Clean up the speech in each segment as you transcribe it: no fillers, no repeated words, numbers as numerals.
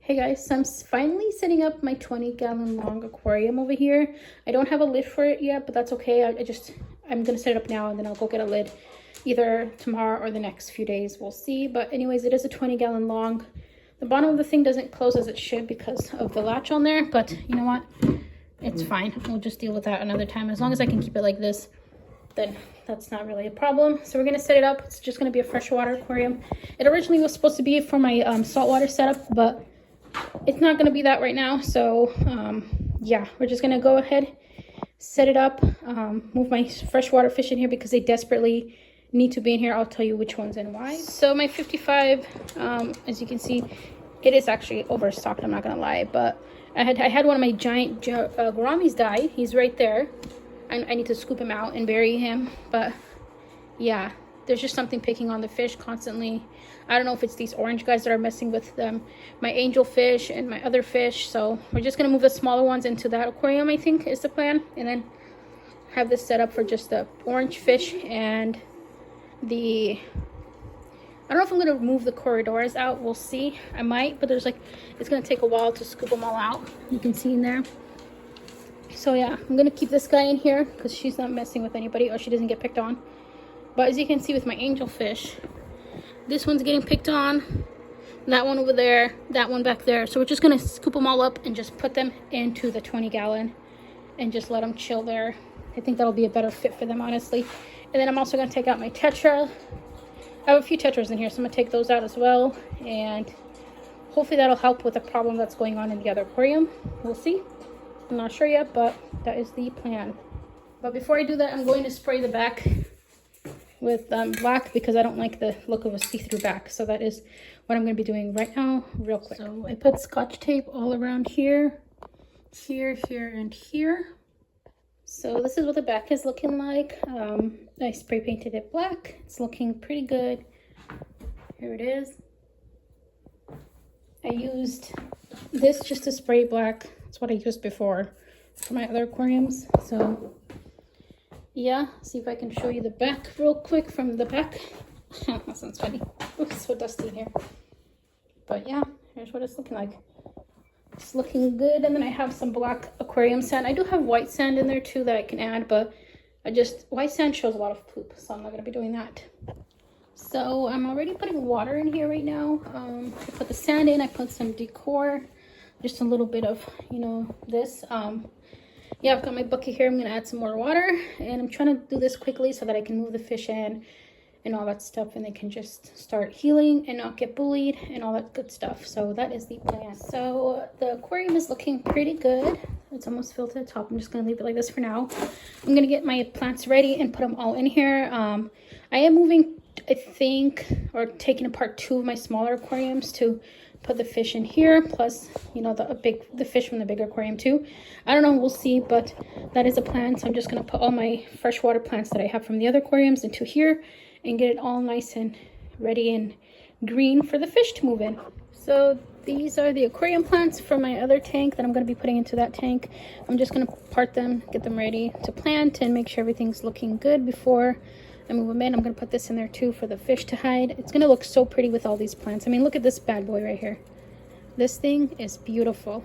Hey guys, so I'm finally setting up my 20-gallon long aquarium over here. I don't have a lid for it yet, but that's okay. I'm gonna set it up now and then I'll go get a lid either tomorrow or the next few days. We'll see. But anyways, it is a 20-gallon long. The bottom of the thing doesn't close as it should because of the latch on there, but you know what? It's fine. We'll just deal with that another time. As long as I can keep it like this, then that's not really a problem. So we're gonna set it up. It's just gonna be a freshwater aquarium. It originally was supposed to be for my saltwater setup, but it's not going to be that right now. So yeah, we're just going to go ahead, set it up, move my freshwater fish in here because they desperately need to be in here. I'll tell you which ones and why. So my 55, as you can see, it is actually overstocked, I'm not going to lie, but I had one of my giant gouramis die. He's right there. I need to scoop him out and bury him, but yeah, there's just something picking on the fish constantly. I don't know if it's these orange guys that are messing with my angel fish and my other fish. So we're just going to move the smaller ones into that aquarium, I think is the plan. And then have this set up for just the orange fish and the... I don't know if I'm going to move the corridors out. We'll see. I might, but it's going to take a while to scoop them all out. You can see in there. So yeah, I'm going to keep this guy in here because she's not messing with anybody or she doesn't get picked on. But as you can see with my angel fish, this one's getting picked on, that one over there, that one back there. So we're just going to scoop them all up and just put them into the 20-gallon and just let them chill there. I think that'll be a better fit for them, honestly. And then I'm also going to take out my tetra. I have a few tetras in here, so I'm going to take those out as well. And hopefully that'll help with the problem that's going on in the other aquarium. We'll see. I'm not sure yet, but that is the plan. But before I do that, I'm going to spray the back with black because I don't like the look of a see-through back. So that is what I'm going to be doing right now real quick. So I put scotch tape all around here, here, and here. So this is what the back is looking like. I spray painted it black. It's looking pretty good. Here it is. I used this just to spray black. That's what I used before for my other aquariums. So yeah, see if I can show you the back real quick from the back. That sounds funny. Oops, so dusty in here. But yeah, here's what it's looking like. It's looking good. And then I have some black aquarium sand. I do have white sand in there too that I can add, but white sand shows a lot of poop, so I'm not going to be doing that. So I'm already putting water in here right now. I put the sand in, I put some decor, just a little bit of, this. Yeah, I've got my bucket here. I'm going to add some more water, and I'm trying to do this quickly so that I can move the fish in and all that stuff, and they can just start healing and not get bullied and all that good stuff. So that is the plan. So the aquarium is looking pretty good. It's almost filled to the top. I'm just going to leave it like this for now. I'm going to get my plants ready and put them all in here. I am moving, I think, or taking apart 2 of my smaller aquariums to put the fish in here, plus the fish from the bigger aquarium too. I don't know, we'll see, but that is a plan. So I'm just going to put all my freshwater plants that I have from the other aquariums into here and get it all nice and ready and green for the fish to move in. So these are the aquarium plants from my other tank that I'm going to be putting into that tank. I'm just going to part them, get them ready to plant, and make sure everything's looking good before I move them in. I'm going to put this in there too for the fish to hide. It's going to look so pretty with all these plants. I mean, look at this bad boy right here. This thing is beautiful.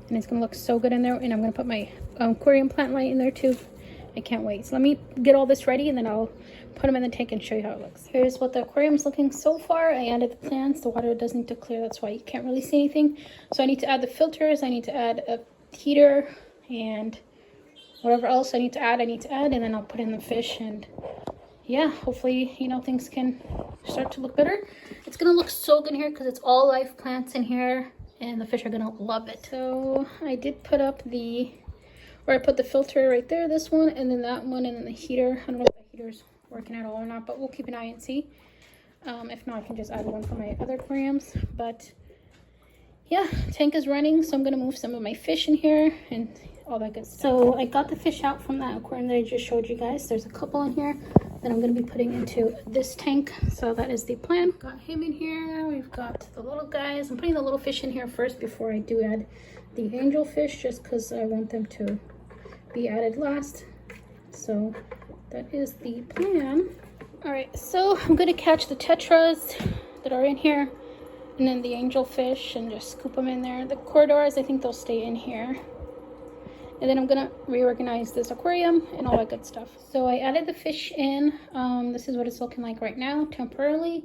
And it's going to look so good in there. And I'm going to put my aquarium plant light in there too. I can't wait. So let me get all this ready and then I'll put them in the tank and show you how it looks. Here's what the aquarium's looking so far. I added the plants. The water does need to clear. That's why you can't really see anything. So I need to add the filters. I need to add a heater and whatever else I need to add, and then I'll put in the fish, and yeah, hopefully, things can start to look better. It's gonna look so good in here because it's all live plants in here, and the fish are gonna love it. So I did put up I put the filter right there, this one, and then that one, and then the heater. I don't know if the heater's working at all or not, but we'll keep an eye and see. If not, I can just add one for my other aquariums. But yeah, tank is running, so I'm gonna move some of my fish in here and all that good stuff. So I got the fish out from that aquarium that I just showed you guys. There's a couple in here that I'm going to be putting into this tank. So that is the plan. Got him in here. We've got the little guys. I'm putting the little fish in here first before I do add the angel fish, just because I want them to be added last. So that is the plan. All right, so I'm going to catch the tetras that are in here. And then the angelfish, and just scoop them in there. The corridors, I think they'll stay in here. And then I'm gonna reorganize this aquarium and all that good stuff. So I added the fish in. This is what it's looking like right now, temporarily.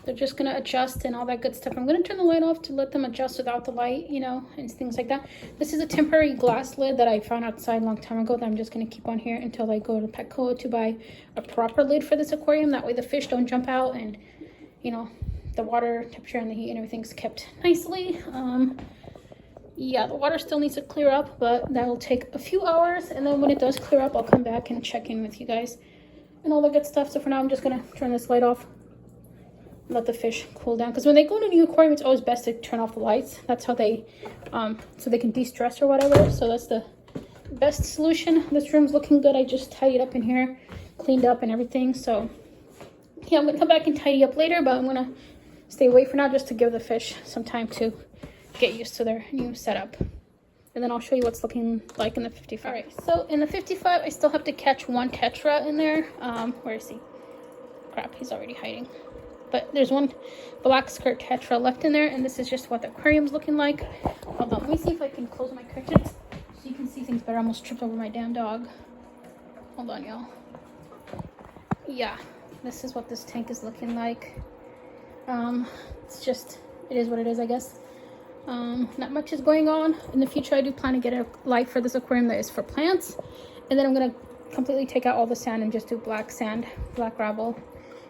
They're just gonna adjust and all that good stuff. I'm gonna turn the light off to let them adjust without the light, you know, and things like that. This is a temporary glass lid that I found outside a long time ago that I'm just gonna keep on here until I go to Petco to buy a proper lid for this aquarium. That way the fish don't jump out, and, you know, the water temperature and the heat and everything's kept nicely. Yeah, the water still needs to clear up, but that'll take a few hours, and then when it does clear up, I'll come back and check in with you guys and all the good stuff. So for now, I'm just gonna turn this light off, let the fish cool down, because when they go to a new aquarium, it's always best to turn off the lights. That's how they so they can de-stress or whatever. So that's the best solution. This room's looking good. I just tidied up in here, cleaned up and everything. So yeah, I'm gonna come back and tidy up later, but I'm gonna stay away for now just to give the fish some time to get used to their new setup. And then I'll show you what's looking like in the 55. All right, so in the 55, I still have to catch one tetra in there. Where is he? Crap, he's already hiding. But there's one black skirt tetra left in there, and this is just what the aquarium's looking like. Hold on, let me see if I can close my curtains so you can see things better. I almost tripped over my damn dog. Hold on, y'all. Yeah, this is what this tank is looking like. It's just, it is what it is, I guess. Not much is going on. In the future, I do plan to get a light for this aquarium that is for plants, and then I'm gonna completely take out all the sand and just do black sand, black gravel,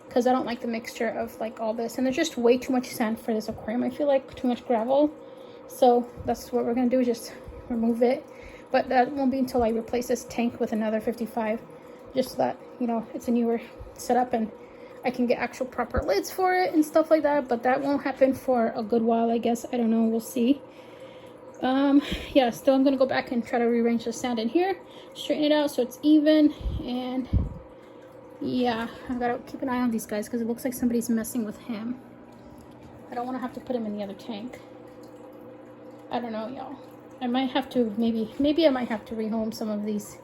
because I don't like the mixture of like all this, and there's just way too much sand for this aquarium. I feel like too much gravel, so that's what we're gonna do, is just remove it. But that won't be until I replace this tank with another 55, just so that, you know, it's a newer setup and I can get actual proper lids for it and stuff like that. But that won't happen for a good while, I guess. I don't know, we'll see. Yeah, still I'm gonna go back and try to rearrange the sand in here, straighten it out so it's even. And yeah, I've got to keep an eye on these guys because it looks like somebody's messing with him. I don't want to have to put him in the other tank. I don't know, y'all. I might have to, maybe I might have to rehome some of these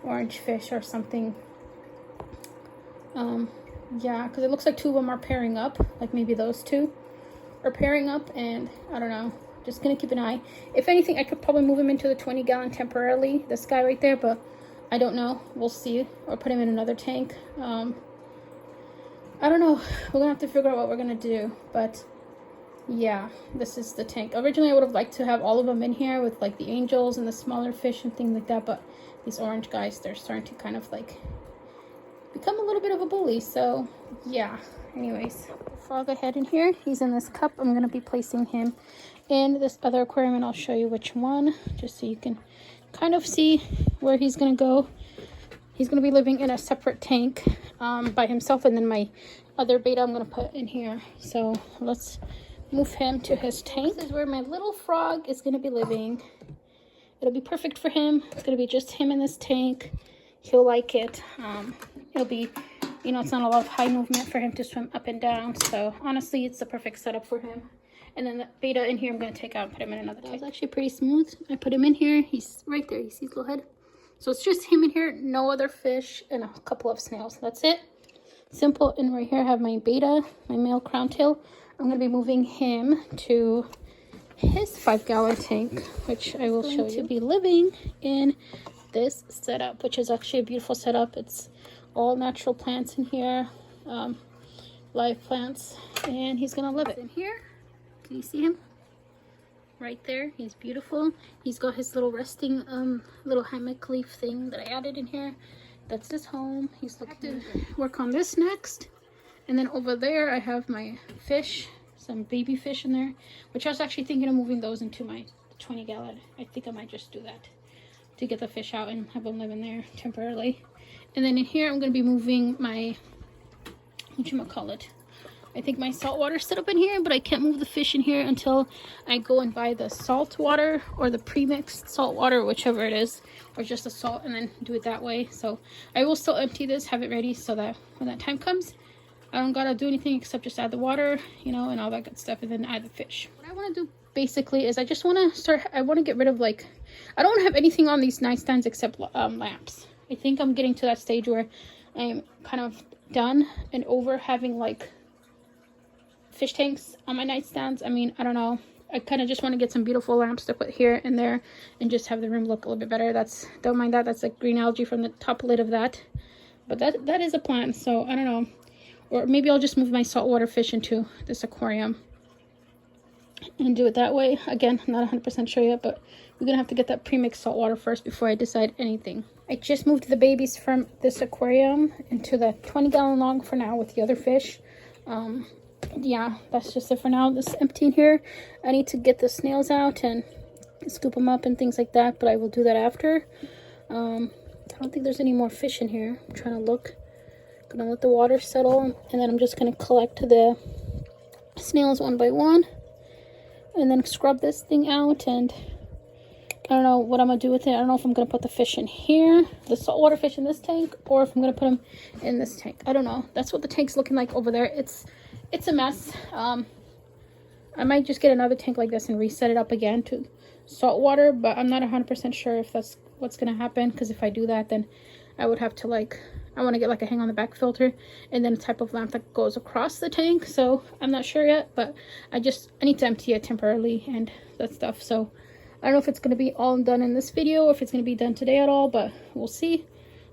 orange fish or something. Yeah, because it looks like two of them are pairing up, like maybe those two are pairing up, and I don't know, just gonna keep an eye. If anything, I could probably move him into the 20-gallon temporarily, this guy right there, but I don't know, we'll see, or put him in another tank. I don't know, we're gonna have to figure out what we're gonna do. But yeah, this is the tank. Originally I would have liked to have all of them in here with like the angels and the smaller fish and things like that, but these orange guys, they're starting to kind of like become a little bit of a bully. So yeah, anyways, frog ahead in here, he's in this cup. I'm going to be placing him in this other aquarium, and I'll show you which one, just so you can kind of see where he's going to go. He's going to be living in a separate tank by himself, and then my other beta I'm going to put in here. So let's move him to his tank. This is where my little frog is going to be living. It'll be perfect for him. It's going to be just him in this tank. He'll like it. It'll be, you know, it's not a lot of high movement for him to swim up and down. So honestly, it's the perfect setup for him. And then the beta in here, I'm going to take out and put him in another tank. It's actually pretty smooth. I put him in here. He's right there. You see his little head? So it's just him in here, no other fish, and a couple of snails. That's it. Simple. And right here I have my beta, my male crown tail. I'm going to be moving him to his 5-gallon tank, which I will show you. To be living in this setup, which is actually a beautiful setup. It's all natural plants in here, live plants, and he's gonna love it. In here, can you see him right there? He's beautiful. He's got his little resting little hammock leaf thing that I added in here. That's his home. He's looking to work on this next. And then over there I have my fish, some baby fish in there, which I was actually thinking of moving those into my 20-gallon. I think I might just do that to get the fish out and have them live in there temporarily. And then in here I'm going to be moving my, whatchamacallit, I think my salt water setup in here, but I can't move the fish in here until I go and buy the salt water or the pre-mixed salt water, whichever it is, or just the salt, and then do it that way. So I will still empty this, have it ready, so that when that time comes, I don't gotta do anything except just add the water, you know, and all that good stuff, and then add the fish. What I want to do basically is I just want to get rid of, like, I don't want to have anything on these nightstands except lamps. I think I'm getting to that stage where I'm kind of done and over having like fish tanks on my nightstands. I mean, I don't know. I kind of just want to get some beautiful lamps to put here and there and just have the room look a little bit better. Don't mind that. That's like green algae from the top lid of that. But that is a plan. So I don't know. Or maybe I'll just move my saltwater fish into this aquarium and do it that way. Again, I'm not 100% sure yet, but we're gonna have to get that pre-mixed salt water first before I decide anything. I just moved the babies from this aquarium into the 20-gallon log for now with the other fish. Yeah, that's just it for now. This is empty in here. I need to get the snails out and scoop them up and things like that, but I will do that after. I don't think there's any more fish in here. I'm trying to look. Gonna let the water settle, and then I'm just gonna collect the snails one by one and then scrub this thing out. And I don't know what I'm gonna do with it. I don't know if I'm gonna put the fish in here, the saltwater fish in this tank, or if I'm gonna put them in this tank. I don't know. That's what the tank's looking like over there. It's a mess. I might just get another tank like this and reset it up again to salt water, but I'm not 100% sure if that's what's gonna happen, because if I do that, then I would have to I want to get like a hang on the back filter and then a type of lamp that goes across the tank. So I'm not sure yet, but I need to empty it temporarily and that stuff. So I don't know if it's going to be all done in this video or if it's going to be done today at all, but we'll see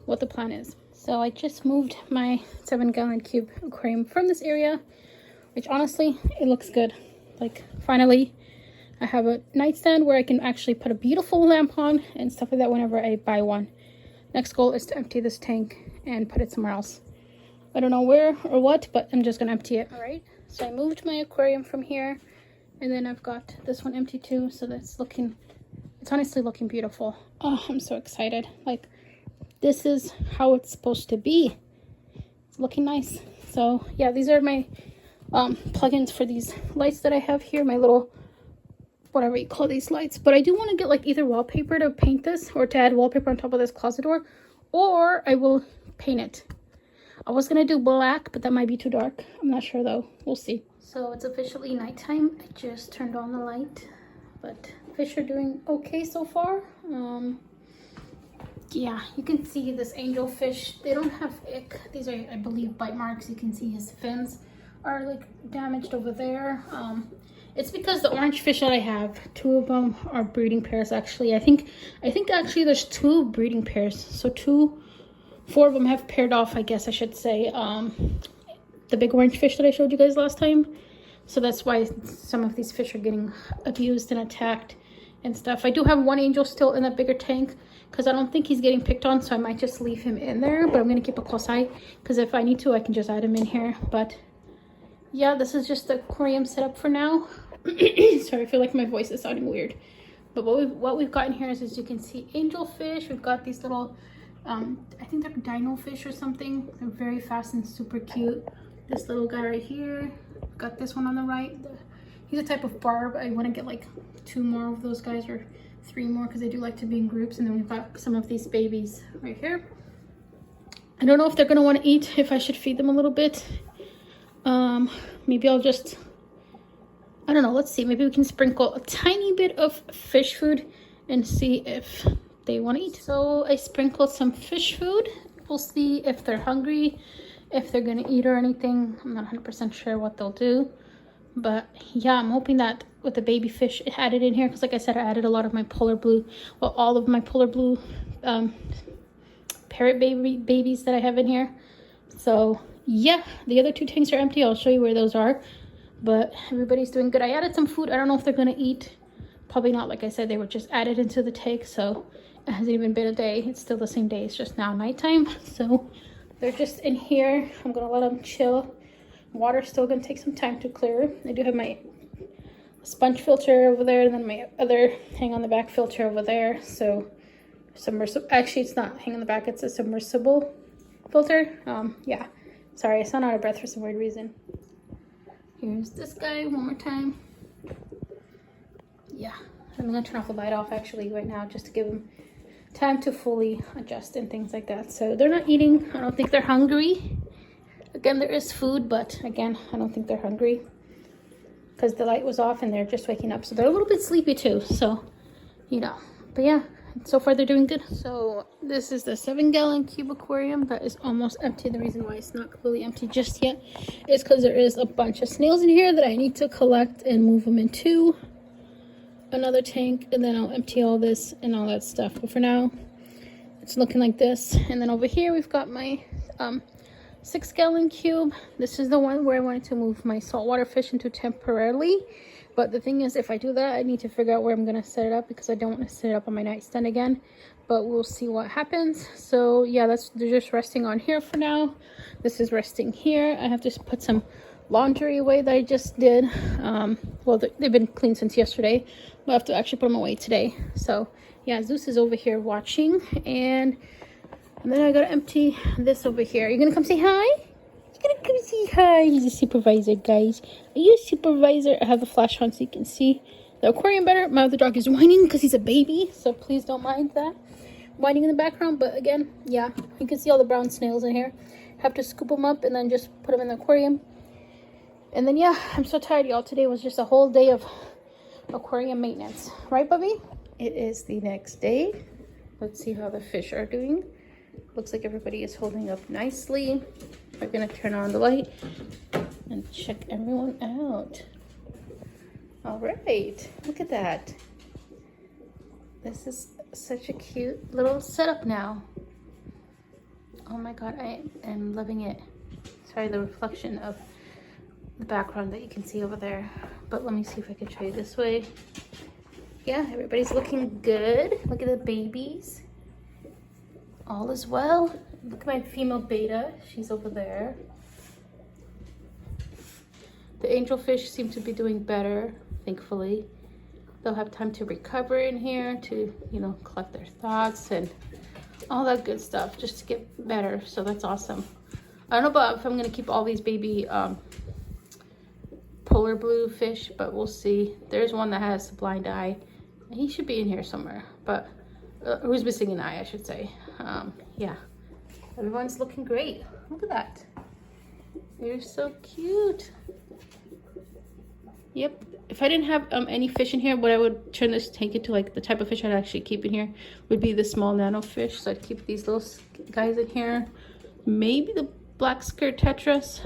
what the plan is. So I just moved my 7-gallon cube aquarium from this area, which honestly, it looks good. Like, finally, I have a nightstand where I can actually put a beautiful lamp on and stuff like that whenever I buy one. Next goal is to empty this tank and put it somewhere else. I don't know where or what, but I'm just gonna empty it. All right, so I moved my aquarium from here, and then I've got this one empty too, so it's honestly looking beautiful. Oh, I'm so excited. Like, this is how it's supposed to be. It's looking nice. So yeah, these are my plugins for these lights that I have here, my little whatever you call these lights. But I do want to get like either wallpaper to paint this, or to add wallpaper on top of this closet door, or I will paint it. I was gonna do black, but that might be too dark. I'm not sure though. We'll see. So it's officially nighttime. I just turned on the light, but fish are doing okay so far. Yeah, you can see this angelfish. They don't have ick. These are, I believe, bite marks. You can see his fins are like damaged over there. It's because the orange fish that I have, 2 of them are breeding pairs actually. I think actually there's 2 breeding pairs. So 4 of them have paired off, I guess I should say. The big orange fish that I showed you guys last time. So that's why some of these fish are getting abused and attacked and stuff. I do have 1 angel still in that bigger tank because I don't think he's getting picked on, so I might just leave him in there. But I'm going to keep a close eye because if I need to, I can just add him in here. But yeah, this is just the aquarium setup for now. Sorry, I feel like my voice is sounding weird. But what we've got in here is, as you can see, angelfish. We've got these little, I think they're dino fish or something. They're very fast and super cute. This little guy right here. Got this one on the right. He's a type of barb. I want to get like 2 more of those guys, or 3 more, because they do like to be in groups. And then we've got some of these babies right here. I don't know if they're going to want to eat, if I should feed them a little bit. Maybe I'll just, I don't know, let's see. Maybe we can sprinkle a tiny bit of fish food and see if they want to eat. So I sprinkled some fish food. We'll see if they're hungry, if they're going to eat or anything. I'm not 100% sure what they'll do. But yeah, I'm hoping that with the baby fish added in here, because like I said, I added a lot of my polar blue, well, all of my polar blue parrot babies that I have in here. So yeah, the other 2 tanks are empty. I'll show you where those are. But everybody's doing good. I added some food. I don't know if they're going to eat. Probably not. Like I said, they were just added into the tank. So it hasn't even been a day. It's still the same day. It's just now nighttime. So they're just in here. I'm going to let them chill. Water's still going to take some time to clear. I do have my sponge filter over there. And then my other hang on the back filter over there. So submersible. Actually, it's not hang on the back. It's a submersible filter. Yeah. Sorry, I sound out of breath for some weird reason. Here's this guy one more time. Yeah, I'm gonna turn off the light off actually right now, just to give them time to fully adjust and things like that. So they're not eating. I don't think they're hungry. Again, there is food, but again, I don't think they're hungry because the light was off and they're just waking up. So they're a little bit sleepy too. So, you know, but yeah, so far they're doing good. So this is the 7-gallon cube aquarium that is almost empty. The reason why it's not completely empty just yet is because there is a bunch of snails in here that I need to collect and move them into another tank, and then I'll empty all this and all that stuff. But for now, it's looking like this. And then over here we've got my 6-gallon cube. This is the one where I wanted to move my saltwater fish into temporarily. But the thing is, if I do that, I need to figure out where I'm going to set it up, because I don't want to set it up on my nightstand again. But we'll see what happens. So yeah, they're just resting on here for now. This is resting here. I have to put some laundry away that I just did. Well, they've been clean since yesterday, but I have to actually put them away today. So yeah, Zeus is over here watching, and then I gotta empty this over here. You gonna come say hi? You're gonna come say hi. He's a supervisor, guys. Are you a supervisor? I have the flash on so you can see the aquarium better. My other dog is whining because he's a baby, so please don't mind that whining in the background. But again, yeah, you can see all the brown snails in here. Have to scoop them up and then just put them in the aquarium. And then yeah, I'm so tired, y'all. Today was just a whole day of aquarium maintenance, right, Bubby? It is the next day. Let's see how the fish are doing. Looks like everybody is holding up nicely. We're gonna turn on the light and check everyone out. All right, look at that. This is such a cute little setup now. Oh my God, I am loving it. Sorry, the reflection of the background that you can see over there. But let me see if I can show you this way. Yeah, everybody's looking good. Look at the babies. All is well. Look at my female beta. She's over there. The angelfish seem to be doing better, thankfully. They'll have time to recover in here, to, you know, collect their thoughts and all that good stuff, just to get better. So that's awesome. I don't know about if I'm gonna keep all these baby polar blue fish, but we'll see. There's one that has a blind eye. He should be in here somewhere, but who's missing an eye, I should say. Yeah, everyone's looking great. Look at that. You're so cute. Yep. If I didn't have any fish in here, what I would turn this tank into, like the type of fish I'd actually keep in here would be the small nano fish. So I'd keep these little guys in here. Maybe the black skirt tetras.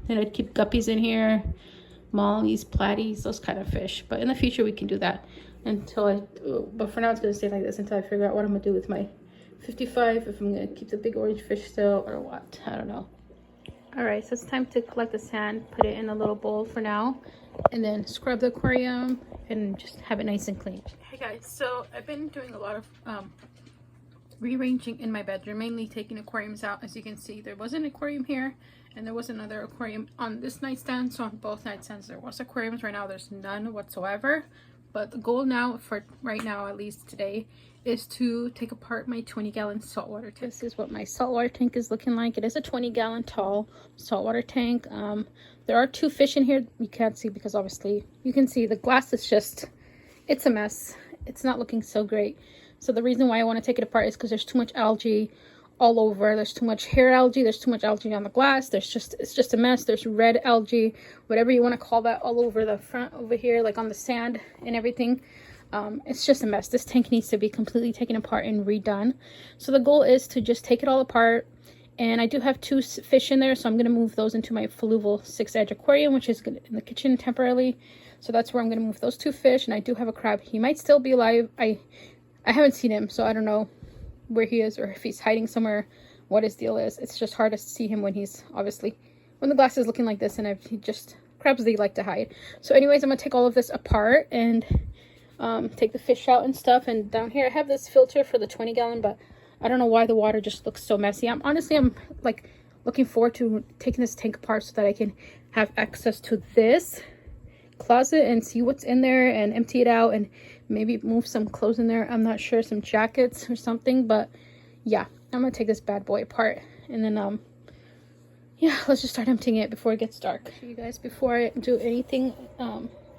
Then I'd keep guppies in here, mollies, platies, those kind of fish. But in the future we can do that but for now it's gonna stay like this until I figure out what I'm gonna do with my 55, if I'm gonna keep the big orange fish still or what, I don't know. All right, so it's time to collect the sand, put it in a little bowl for now, and then scrub the aquarium and just have it nice and clean. Hey guys, so I've been doing a lot of rearranging in my bedroom, mainly taking aquariums out. As you can see, there was an aquarium here and there was another aquarium on this nightstand. So on both nightstands there was aquariums. Right now there's none whatsoever, but the goal now, for right now at least today, is to take apart my 20-gallon saltwater tank. This is what my saltwater tank is looking like. It is a 20-gallon tall saltwater tank. There are 2 fish in here. You can't see because obviously you can see the glass is just, it's a mess. It's not looking so great. So the reason why I want to take it apart is because there's too much algae all over. There's too much hair algae. There's too much algae on the glass. It's just a mess. There's red algae, whatever you want to call that, all over the front over here, like on the sand and everything. It's just a mess. This tank needs to be completely taken apart and redone. So the goal is to just take it all apart. And I do have 2 fish in there, so I'm going to move those into my fluval 6-edge aquarium, which is in the kitchen temporarily. So that's where I'm going to move those 2 fish. And I do have a crab. He might still be alive. I haven't seen him, so I don't know where he is or if he's hiding somewhere, what his deal is. It's just hard to see him when he's obviously, when the glass is looking like this, and crabs, they like to hide. So anyways, I'm gonna take all of this apart and take the fish out and stuff. And down here I have this filter for the 20-gallon, but I don't know why the water just looks so messy. I'm like looking forward to taking this tank apart so that I can have access to this closet and see what's in there and empty it out and maybe move some clothes in there. I'm not sure, some jackets or something, but yeah, I'm gonna take this bad boy apart and then yeah, let's just start emptying it before it gets dark. You guys, before I do anything,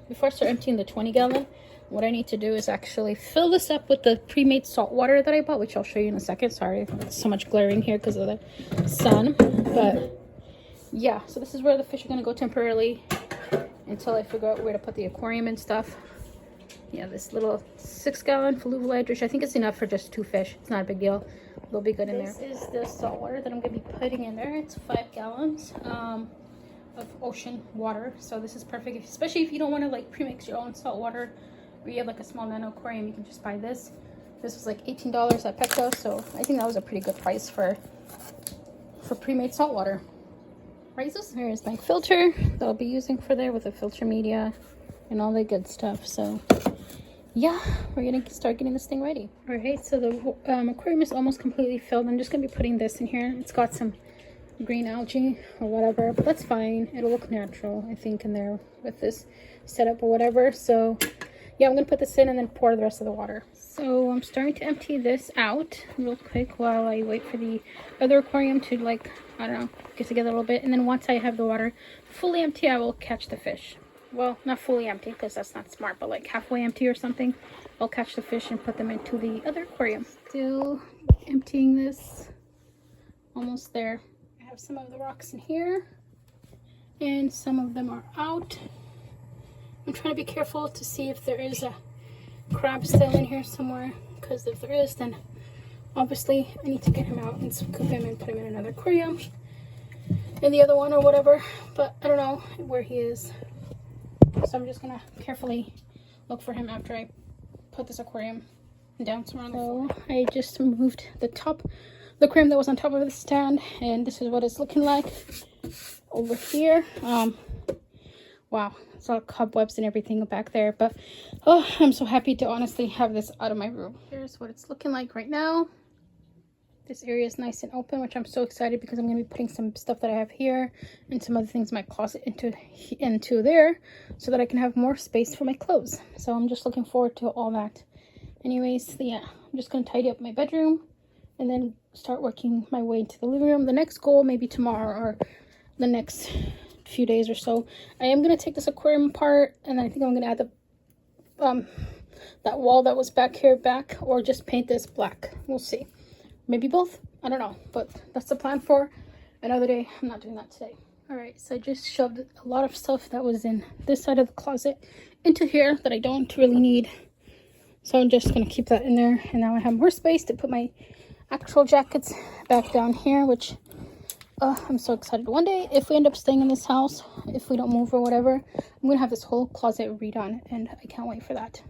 before I start emptying the 20-gallon, what I need to do is actually fill this up with the pre-made salt water that I bought, which I'll show you in a second. Sorry, there's so much glaring here because of the sun, but yeah, so this is where the fish are gonna go temporarily until I figure out where to put the aquarium and stuff. Yeah, this little 6-gallon fluval edge, which I think is enough for just 2 fish. It's not a big deal. They'll be good in there. This is the salt water that I'm going to be putting in there. It's 5 gallons of ocean water. So this is perfect, especially if you don't want to like premix your own salt water, or you have like a small nano aquarium. You can just buy this. This was like $18 at Petco, so I think that was a pretty good price for pre-made salt water. Right, so here's my filter that I'll be using for there with the filter media and all the good stuff. So yeah, we're gonna start getting this thing ready. All right, so the aquarium is almost completely filled. I'm just gonna be putting this in here. It's got some green algae or whatever, but that's fine. It'll look natural, I think, in there with this setup or whatever. So yeah, I'm gonna put this in and then pour the rest of the water. So I'm starting to empty this out real quick while I wait for the other aquarium to, like, I don't know, get together a little bit. And then once I have the water fully empty, I will catch the fish. Well, not fully empty because that's not smart, but like halfway empty or something. I'll catch the fish and put them into the other aquarium. Still emptying this. Almost there. I have some of the rocks in here and some of them are out. I'm trying to be careful to see if there is a crab still in here somewhere, because if there is, then obviously I need to get him out and scoop him and put him in another aquarium, in the other one or whatever, but I don't know where he is. So I'm just gonna carefully look for him after I put this aquarium down somewhere on the floor. I just moved the aquarium that was on top of the stand, and this is what it's looking like over here. Wow, it's all cobwebs and everything back there, but oh, I'm so happy to honestly have this out of my room. Here's what it's looking like right now. This area is nice and open, which I'm so excited because I'm going to be putting some stuff that I have here and some other things in my closet into there so that I can have more space for my clothes. So I'm just looking forward to all that. Anyways, yeah, I'm just going to tidy up my bedroom and then start working my way into the living room. The next goal, maybe tomorrow or the next few days or so, I am going to take this aquarium apart, and I think I'm going to add the that wall that was back here back, or just paint this black. We'll see. Maybe both. I don't know, but that's the plan for another day. I'm not doing that today. All right, so I just shoved a lot of stuff that was in this side of the closet into here that I don't really need, so I'm just going to keep that in there. And now I have more space to put my actual jackets back down here, which I'm so excited. One day, if we end up staying in this house, if we don't move or whatever, I'm gonna have this whole closet redone, and I can't wait for that.